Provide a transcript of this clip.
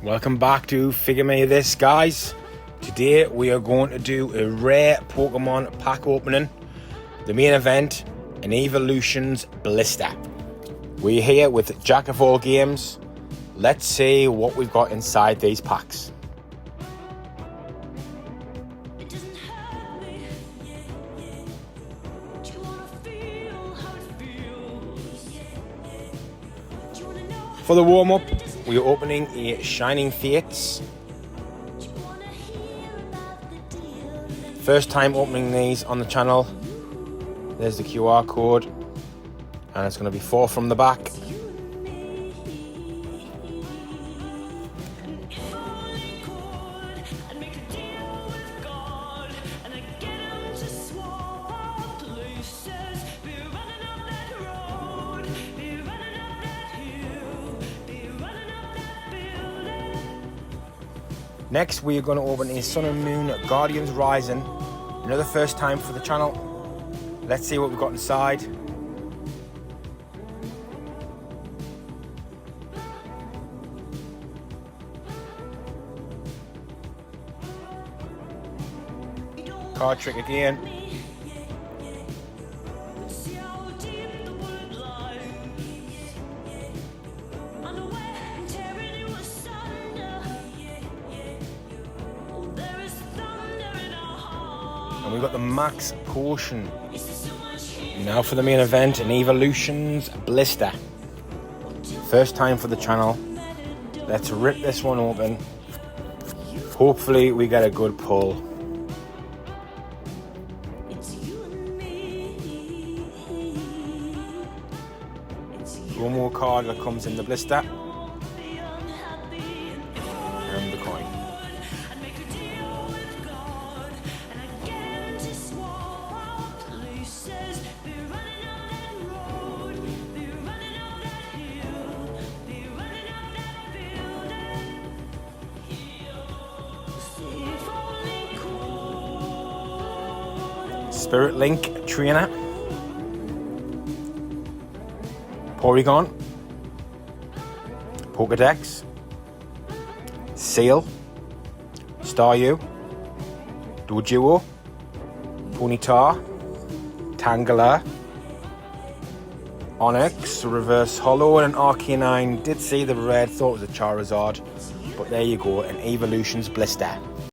Welcome back to Figure Me This, guys. Today we are going to do a rare Pokemon pack opening. The main event, an Evolutions Blister. We're here with Jack of all games. Let's see what we've got inside these packs. For the warm-up, we are opening a Shining Fates. First time opening these on the channel. There's the QR code, and it's going to be 4 from the back. Next, we are going to open a Sun and Moon Guardians Rising. Another first time for the channel. Let's see what we've got inside. Card trick again. And we've got the Max Potion. Now for the main event, an Evolutions Blister. First time for the channel. Let's rip this one open. Hopefully we get a good pull. One more card that comes in the blister. And the coin. Spirit Link Trainer, Porygon, Pokedex, Seal, Staryu, Doduo, Ponyta, Tangela, Onyx, Reverse Hollow, and an Arcanine. Did see the red, thought it was a Charizard, but there you go, an Evolutions Blister.